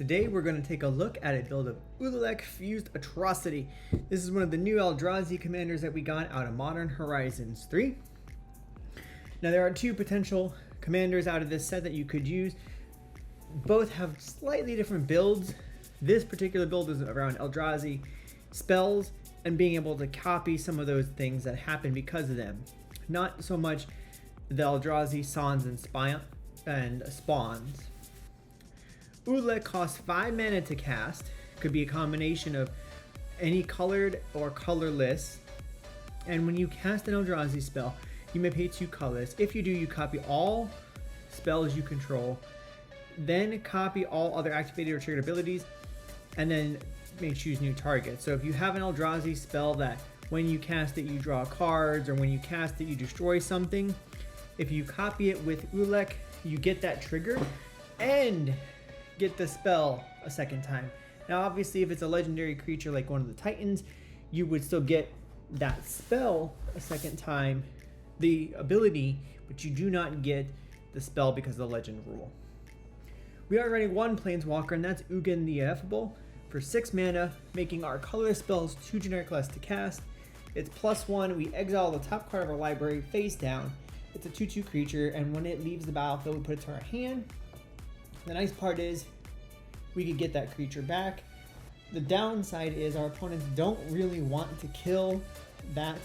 Today we're going to take a look at a build of Ulalek Fused Atrocity. This is one of the new Eldrazi commanders that we got out of Modern Horizons 3. Now there are two potential commanders out of this set that you could use. Both have slightly different builds. This particular build is around Eldrazi spells and being able to copy some of those things that happen because of them. Not so much the Eldrazi Sans and Spawns. Ulalek costs 5 mana to cast. Could be a combination of any colored or colorless. And when you cast an Eldrazi spell, you may pay 2 colors. If you do, you copy all spells you control, then copy all other activated or triggered abilities, and then may choose new targets. So if you have an Eldrazi spell that when you cast it you draw cards, or when you cast it you destroy something, if you copy it with Ulalek, you get that trigger and get the spell a second time. Now obviously if it's a legendary creature like one of the Titans, you would still get that spell a second time, the ability, but you do not get the spell because of the legend rule. We are running one Planeswalker, and that's Ugin the Ineffable for 6 mana, making our colorless spells 2 generic less to cast. It's +1, we exile the top card of our library face down. It's a 2/2 creature, and when it leaves the battlefield, we put it to our hand. The nice part is we could get that creature back. The downside is our opponents don't really want to kill that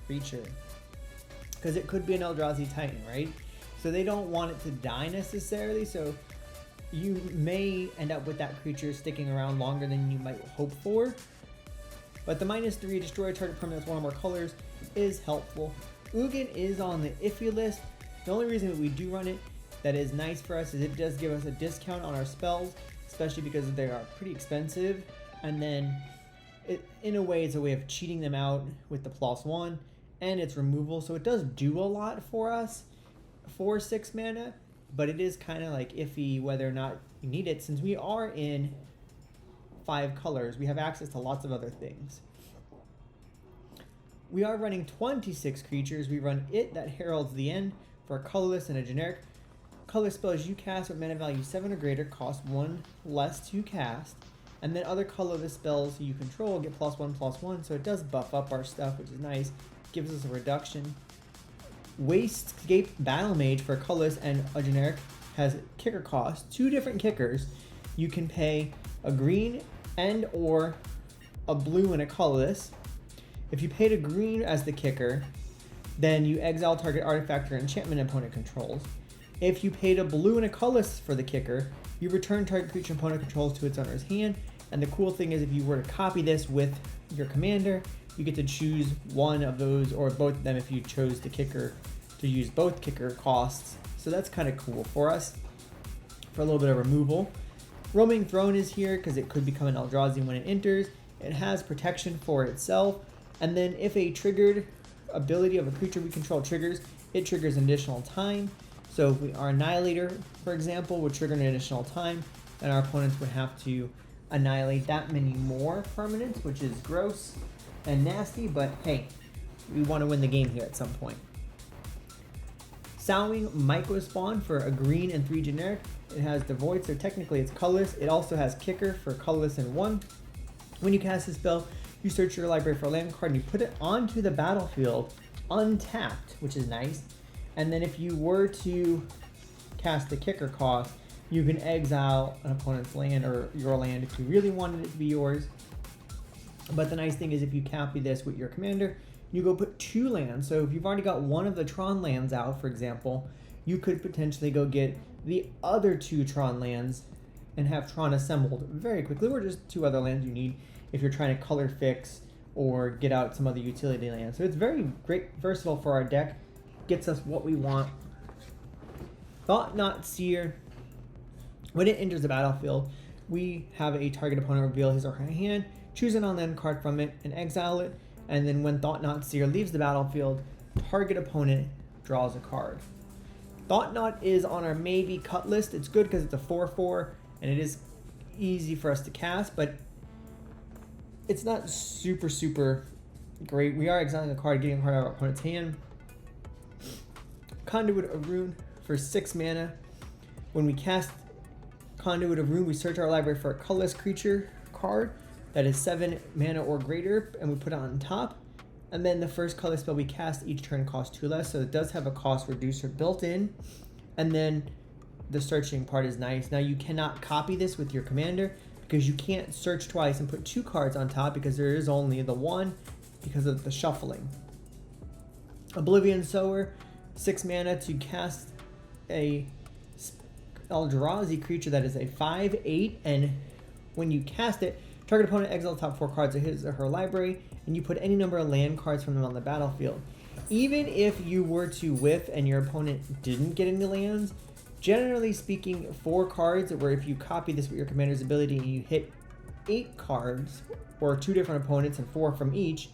creature because it could be an Eldrazi Titan, right? So they don't want it to die necessarily, so you may end up with that creature sticking around longer than you might hope for. But the -3 destroy target permanent with one or more colors is helpful. Ugin is on the iffy list. The only reason that we do run it that is nice for us is it does give us a discount on our spells, especially because they are pretty expensive, and then in a way it's a way of cheating them out with the +1 and its removal, so it does do a lot for us for 6 mana, but it is kind of like iffy whether or not you need it. Since we are in 5 colors, we have access to lots of other things. We are running 26 creatures. We run It That Heralds the End for a colorless and a generic. Color spells you cast with mana value 7 or greater cost 1 less to cast, and then other colorless spells you control get +1/+1, so it does buff up our stuff, which is nice. Gives us a reduction. Wastegate Battle Mage for a colorless and a generic has kicker cost, 2 different kickers. You can pay a green and or a blue and a colorless. If you paid a green as the kicker, then you exile target artifact or enchantment opponent controls. If you paid a blue and a colorless for the kicker, you return target creature opponent controls to its owner's hand. And the cool thing is if you were to copy this with your commander, you get to choose one of those or both of them if you chose the kicker to use both kicker costs. So that's kind of cool for us for a little bit of removal. Roaming Throne is here because it could become an Eldrazi when it enters. It has protection for itself. And then if a triggered ability of a creature we control triggers, it triggers an additional time. So if our Annihilator, for example, would trigger an additional time, and our opponents would have to annihilate that many more permanents, which is gross and nasty, but hey, we want to win the game here at some point. Sowing Microspawn for a green and 3 generic. It has Devoid, so technically it's colorless. It also has Kicker for colorless and 1. When you cast a spell, you search your library for a land card and you put it onto the battlefield untapped, which is nice. And then if you were to cast the kicker cost, you can exile an opponent's land or your land if you really wanted it to be yours. But the nice thing is if you copy this with your commander, you go put 2 lands. So if you've already got one of the Tron lands out, for example, you could potentially go get the other 2 Tron lands and have Tron assembled very quickly, or just 2 other lands you need if you're trying to color fix or get out some other utility lands. So it's very great, versatile for our deck. Gets us what we want. Thought-Knot Seer. When it enters the battlefield, we have a target opponent reveal his or her hand, choose an on-land card from it, and exile it. And then when Thought-Knot Seer leaves the battlefield, target opponent draws a card. Thought-Knot is on our maybe cut list. It's good because it's a 4/4, and it is easy for us to cast, but it's not super great. We are exiling a card, getting a card out of our opponent's hand. Conduit of Ruin for 6 mana. When we cast Conduit of Ruin, we search our library for a colorless creature card that is 7 mana or greater, and we put it on top. And then the first color spell we cast each turn costs 2 less, so it does have a cost reducer built in. And then the searching part is nice. Now you cannot copy this with your commander because you can't search twice and put 2 cards on top because there is only the one because of the shuffling. Oblivion Sower, 6 mana to cast a Eldrazi creature that is a 5/8, and when you cast it, target opponent exile the top 4 cards of his or her library, and you put any number of land cards from them on the battlefield. Even if you were to whiff and your opponent didn't get any lands, generally speaking, 4 cards, where if you copy this with your commander's ability and you hit 8 cards, or 2 different opponents and 4 from each,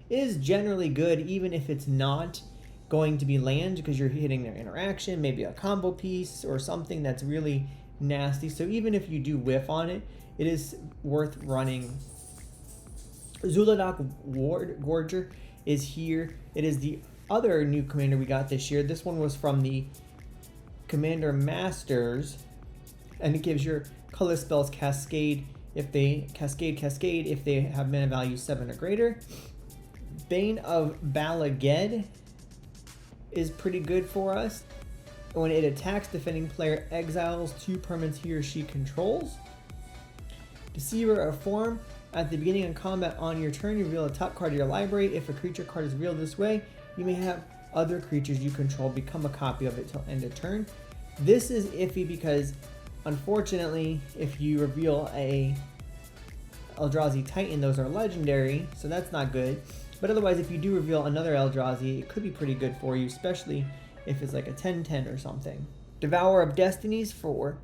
is generally good, even if it's not going to be land because you're hitting their interaction, maybe a combo piece or something that's really nasty. So even if you do whiff on it, it is worth running. Ulalek Gorger is here. It is the other new commander we got this year. This one was from the Commander Masters, and it gives your color spells cascade if they if they have mana value 7 or greater. Bane of Balaged is pretty good for us. When it attacks, defending player exiles 2 permanents he or she controls. Deceiver of Form. At the beginning of combat on your turn, you reveal a top card of your library. If a creature card is revealed this way, you may have other creatures you control become a copy of it till end of turn. This is iffy because, unfortunately, if you reveal a Eldrazi Titan, those are legendary, so that's not good. But otherwise, if you do reveal another Eldrazi, it could be pretty good for you, especially if it's like a 10/10 or something. Devourer of Destinies for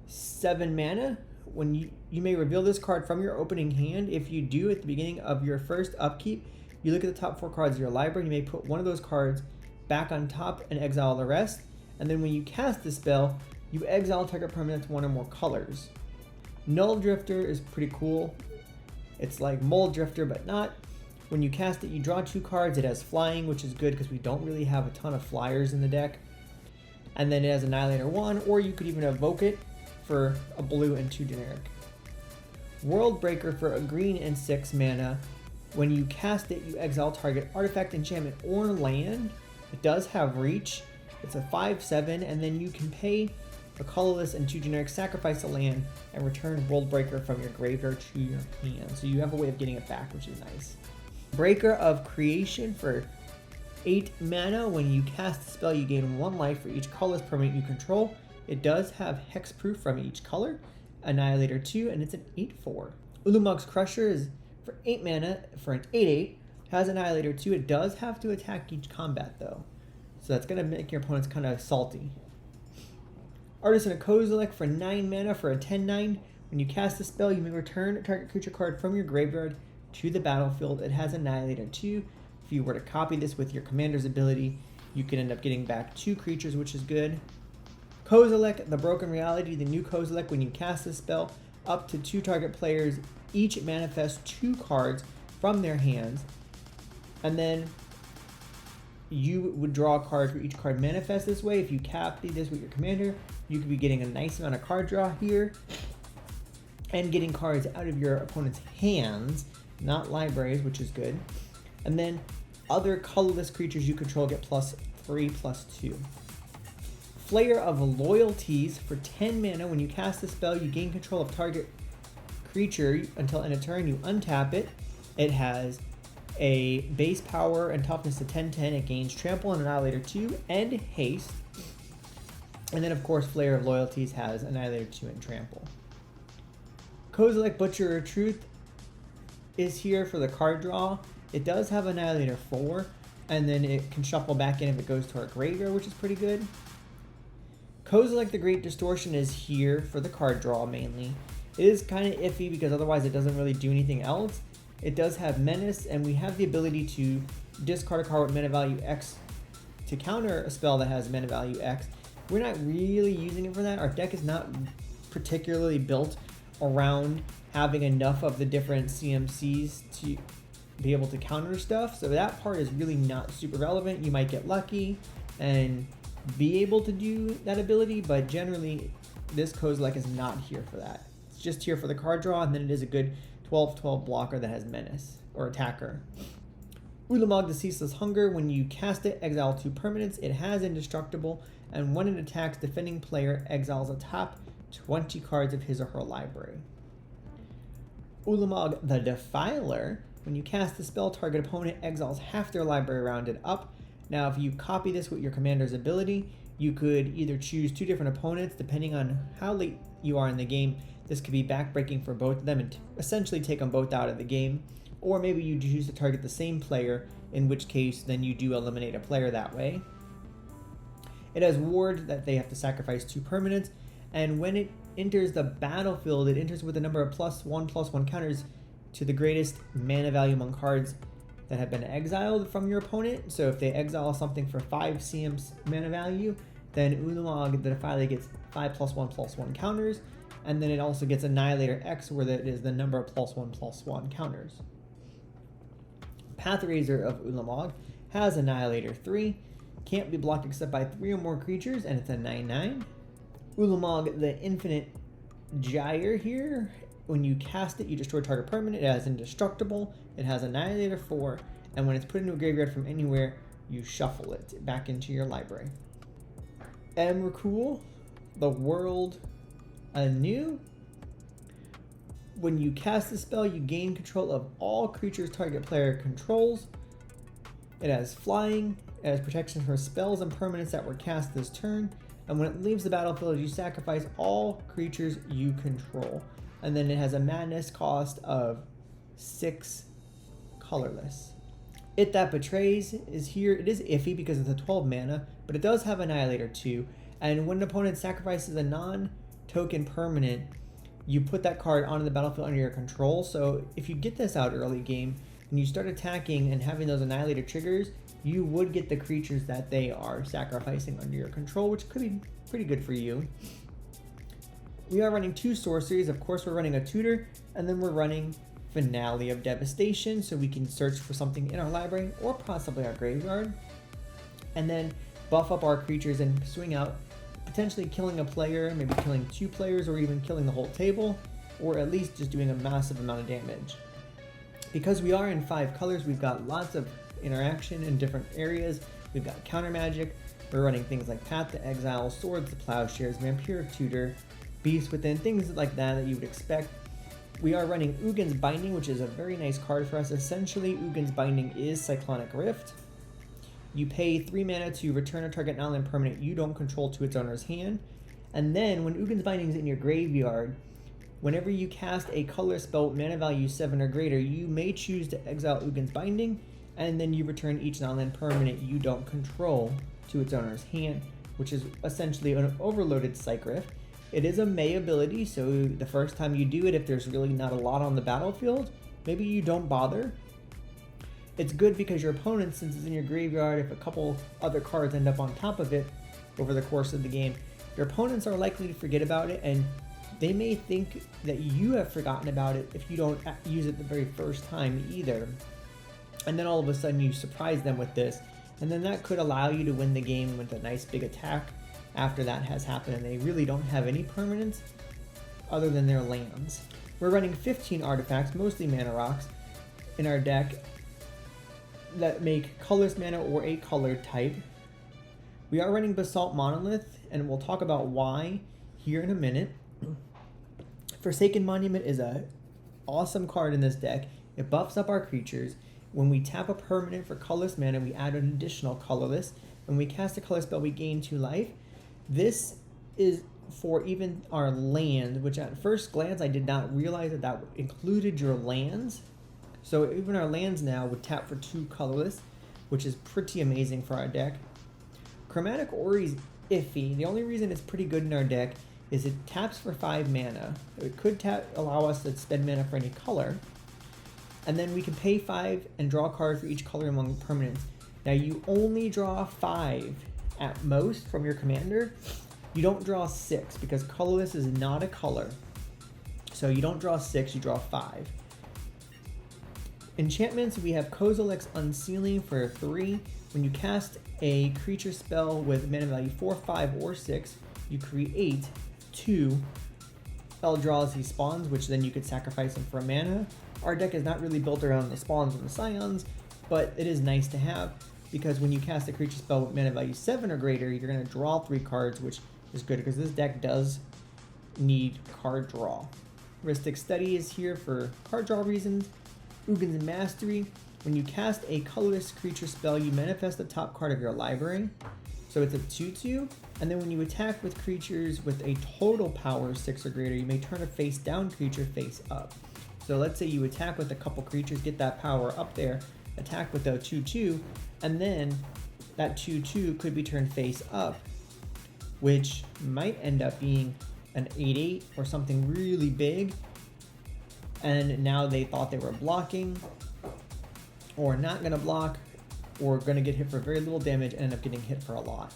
7 mana. When you may reveal this card from your opening hand. If you do, at the beginning of your first upkeep, you look at the top 4 cards of your library. You may put one of those cards back on top and exile the rest. And then when you cast the spell, you exile target permanent to 1 or more colors. Null Drifter is pretty cool. It's like Mold Drifter, but not. When you cast it, you draw 2 cards. It has flying, which is good because we don't really have a ton of flyers in the deck. And then it has Annihilator 1, or you could even evoke it for a blue and 2 generic. World Breaker for a green and 6 mana. When you cast it, you exile target artifact, enchantment, or land. It does have reach. It's a 5/7, and then you can pay a colorless and 2 generic, sacrifice a land, and return World Breaker from your graveyard to your hand. So you have a way of getting it back, which is nice. Breaker of Creation for 8 mana. When you cast the spell, you gain 1 life for each colorless permanent you control. It does have hexproof from each color. Annihilator 2, and it's an 8/4. Ulamog's Crusher is for 8 mana for an 8/8. Has Annihilator 2. It does have to attack each combat though, so that's gonna make your opponents kind of salty. Artisan of Kozilek for 9 mana for a 10/9. When you cast the spell, you may return a target creature card from your graveyard to the battlefield. It has Annihilator 2. If you were to copy this with your commander's ability, you can end up getting back 2 creatures, which is good. Kozilek, the Broken Reality, the new Kozilek. When you cast this spell, up to 2 target players each manifest 2 cards from their hands, and then you would draw a card for each card manifest this way. If you copy this with your commander, you could be getting a nice amount of card draw here and getting cards out of your opponent's hands, not libraries, which is good. And then other colorless creatures you control get +3/+2. Flayer of Loyalties for 10 mana. When you cast the spell, you gain control of target creature until end of turn. You untap it. It has a base power and toughness of 10/10. It gains Trample and Annihilator 2 and Haste. And then, of course, Flayer of Loyalties has Annihilator 2 and Trample. Kozilek Butcher of Truth is here for the card draw. It does have Annihilator 4, and then it can shuffle back in if it goes to our graveyard, which is pretty good. Kozilek the Great Distortion is here for the card draw mainly. It is kind of iffy because otherwise it doesn't really do anything else. It does have Menace, and we have the ability to discard a card with mana value X to counter a spell that has mana value X. We're not really using it for that. Our deck is not particularly built around having enough of the different CMCs to be able to counter stuff, so that part is really not super relevant. You might get lucky and be able to do that ability, but generally this Kozilek is not here for that. It's just here for the card draw, and then it is a good 12/12 blocker that has Menace, or Attacker. Ulamog the Ceaseless Hunger, when you cast it, exile 2 permanents. It has Indestructible, and when it attacks, defending player exiles a top 20 cards of his or her library. Ulamog the Defiler, when you cast the spell, target opponent exiles half their library rounded up. Now, if you copy this with your commander's ability, you could either choose 2 different opponents, depending on how late you are in the game. This could be backbreaking for both of them and essentially take them both out of the game. Or maybe you choose to target the same player, in which case then you do eliminate a player that way. It has Ward that they have to sacrifice 2 permanents, and when it enters the battlefield, it enters with a number of +1/+1 counters to the greatest mana value among cards that have been exiled from your opponent. So if they exile something for 5 CM's mana value, then Ulamog the Defiler gets 5+1/+1 counters, and then it also gets Annihilator X, where that is the number of +1/+1 counters. Pathraiser of Ulamog has Annihilator 3, can't be blocked except by 3 or more creatures, and it's a 9/9. Ulamog the Infinite Gyre here, when you cast it, you destroy target permanent. It has Indestructible, it has Annihilator 4, and when it's put into a graveyard from anywhere, you shuffle it back into your library. Emrakul, the World Anew. When you cast the spell, you gain control of all creatures target player controls. It has flying, it has protection from spells and permanents that were cast this turn, and when it leaves the battlefield, you sacrifice all creatures you control. And then it has a madness cost of 6 colorless. It That Betrays is here. It is iffy because it's a 12 mana, but it does have Annihilator 2, and when an opponent sacrifices a non-token permanent, you put that card onto the battlefield under your control. So if you get this out early game and you start attacking and having those Annihilator triggers, you would get the creatures that they are sacrificing under your control, which could be pretty good for you. We are running 2 sorceries. Of course, we're running a tutor, and then we're running Finale of Devastation, so we can search for something in our library or possibly our graveyard, and then buff up our creatures and swing out, potentially killing a player, maybe killing 2 players, or even killing the whole table, or at least just doing a massive amount of damage. Because we are in 5 colors, we've got lots of interaction in different areas. We've got counter magic. We're running things like Path to Exile, Swords to Plowshares, Vampiric Tutor, Beast Within, things like that you would expect. We are running Ugin's Binding, which is a very nice card for us. Essentially, Ugin's Binding is Cyclonic Rift. You pay 3 mana to return a target non-land permanent you don't control to its owner's hand. And then, when Ugin's Binding is in your graveyard, whenever you cast a color spell with mana value 7 or greater, you may choose to exile Ugin's Binding, and then you return each non-land permanent you don't control to its owner's hand, which is essentially an overloaded Psych Rift. It is a May ability, so the first time you do it, if there's really not a lot on the battlefield, maybe you don't bother. It's good because your opponent, since it's in your graveyard, if a couple other cards end up on top of it over the course of the game, your opponents are likely to forget about it, and they may think that you have forgotten about it if you don't use it the very first time either. And then all of a sudden you surprise them with this, and then that could allow you to win the game with a nice big attack after that has happened, and they really don't have any permanents other than their lands. We're running 15 artifacts, mostly mana rocks, in our deck that make colorless mana or a colored type. We are running Basalt Monolith, and we'll talk about why here in a minute. Forsaken Monument is a awesome card in this deck. It buffs up our creatures. When we tap a permanent for colorless mana, we add an additional colorless. When we cast a color spell, we gain 2 life. This is for even our land, which at first glance I did not realize that included your lands. So even our lands now would tap for 2 colorless, which is pretty amazing for our deck. Chromatic Ori's iffy. The only reason it's pretty good in our deck is it taps for 5 mana. It could allow us to spend mana for any color. And then we can pay 5 and draw a card for each color among permanents. Now you only draw 5 at most from your commander. You don't draw 6 because colorless is not a color. So you don't draw 6, you draw 5. Enchantments, we have Kozilek's Unsealing for 3. When you cast a creature spell with mana value 4, 5, or 6, you create 2 Eldrazi spawns, which then you could sacrifice them for a mana. Our deck is not really built around the spawns and the scions, but it is nice to have because when you cast a creature spell with mana value 7 or greater, you're going to draw 3 cards, which is good because this deck does need card draw. Rhystic Study is here for card draw reasons. Ugin's Mastery. When you cast a colorless creature spell, you manifest the top card of your library. So it's a 2/2, and then when you attack with creatures with a total power 6 or greater, you may turn a face down creature face up. So let's say you attack with a couple creatures, get that power up there, attack with a 2/2, and then that 2/2 could be turned face up, which might end up being an 8/8 or something really big. And now they thought they were blocking, or not going to block, or going to get hit for very little damage and end up getting hit for a lot.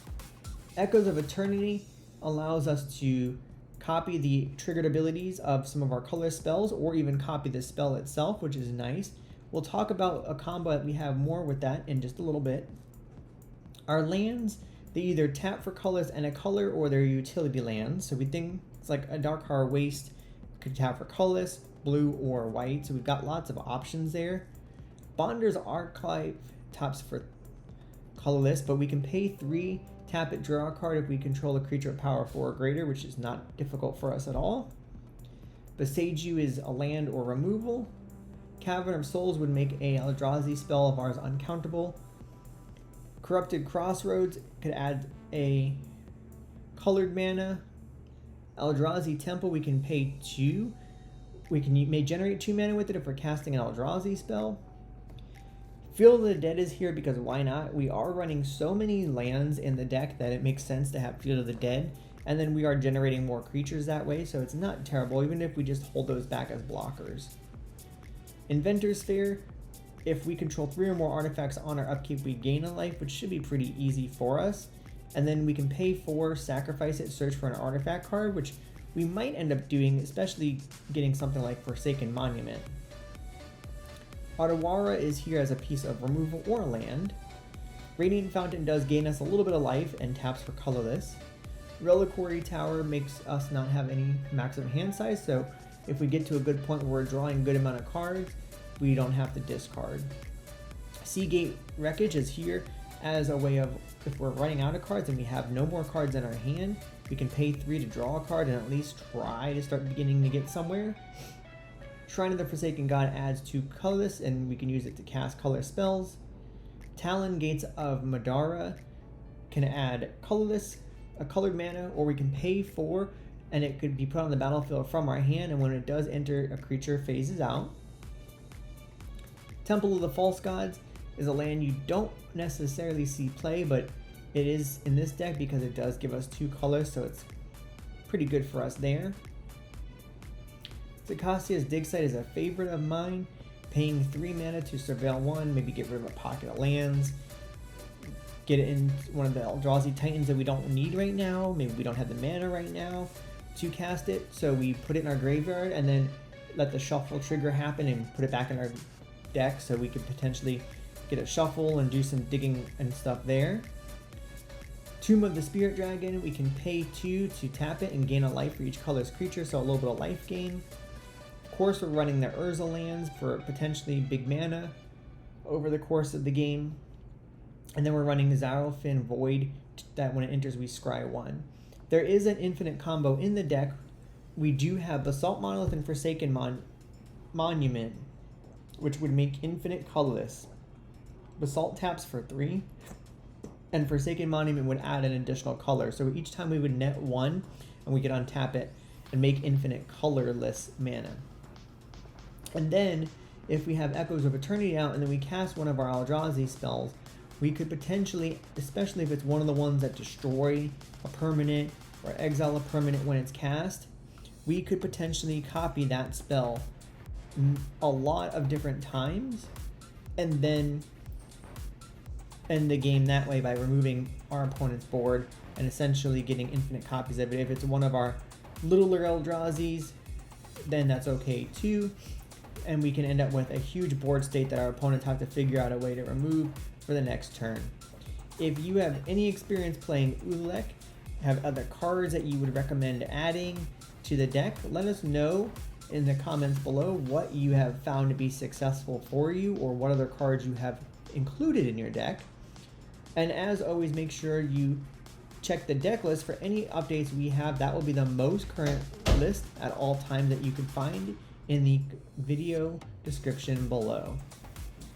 Echoes of Eternity allows us to copy the triggered abilities of some of our color spells, or even copy the spell itself, which is nice. We'll talk about a combo that we have more with that in just a little bit. Our lands, they either tap for colors and a color, or they're utility lands. So we think it's like a Darkheart Waste could tap for colorless, blue, or white. So we've got lots of options there. Bonder's Archive taps for colorless, but we can pay 3, tap it, draw a card if we control a creature of power 4 or greater, which is not difficult for us at all. Besage You is a land or removal. Cavern of Souls would make a Eldrazi spell of ours uncountable. Corrupted Crossroads could add a colored mana. Eldrazi Temple, we can pay 2. We may generate 2 mana with it if we're casting an Eldrazi spell. Field of the Dead is here because why not? We are running so many lands in the deck that it makes sense to have Field of the Dead, and then we are generating more creatures that way, so it's not terrible, even if we just hold those back as blockers. Inventor's Fair, if we control 3 or more artifacts on our upkeep, we gain a life, which should be pretty easy for us. And then we can pay 4, sacrifice it, search for an artifact card, which we might end up doing, especially getting something like Forsaken Monument. Otawara is here as a piece of removal or land. Radiant Fountain does gain us a little bit of life and taps for colorless. Reliquary Tower makes us not have any maximum hand size, so if we get to a good point where we're drawing a good amount of cards, we don't have to discard. Seagate Wreckage is here as a way of, if we're running out of cards and we have no more cards in our hand, we can pay 3 to draw a card and at least try to start beginning to get somewhere. Shrine of the Forsaken God adds 2 colorless, and we can use it to cast color spells. Talon Gates of Madara can add colorless, a colored mana, or we can pay 4, and it could be put on the battlefield from our hand, and when it does enter, a creature phases out. Temple of the False Gods is a land you don't necessarily see play, but it is in this deck because it does give us 2 colors, so it's pretty good for us there. Zacastia's Dig Site is a favorite of mine, paying 3 mana to surveil 1, maybe get rid of a pocket of lands, get it in one of the Eldrazi Titans that we don't need right now, maybe we don't have the mana right now to cast it, so we put it in our graveyard and then let the shuffle trigger happen and put it back in our deck so we could potentially get a shuffle and do some digging and stuff there. Tomb of the Spirit Dragon, we can pay 2 to tap it and gain a life for each color's creature, so a little bit of life gain. Of course, we're running the Urza lands for potentially big mana over the course of the game. And then we're running Zarofin Void, that when it enters we scry 1. There is an infinite combo in the deck. We do have Basalt Monolith and Forsaken Monument, which would make infinite colorless. Basalt taps for 3, and Forsaken Monument would add an additional color. So each time we would net 1, and we could untap it and make infinite colorless mana. And then, if we have Echoes of Eternity out and then we cast one of our Eldrazi spells, we could potentially, especially if it's one of the ones that destroy a permanent or exile a permanent when it's cast, we could potentially copy that spell a lot of different times and then end the game that way by removing our opponent's board and essentially getting infinite copies of it. If it's one of our littler Eldrazi's, then that's okay too, and we can end up with a huge board state that our opponents have to figure out a way to remove for the next turn. If you have any experience playing Ulalek, have other cards that you would recommend adding to the deck, let us know in the comments below what you have found to be successful for you, or what other cards you have included in your deck. And as always, make sure you check the deck list for any updates we have. That will be the most current list at all times that you can find in the video description below.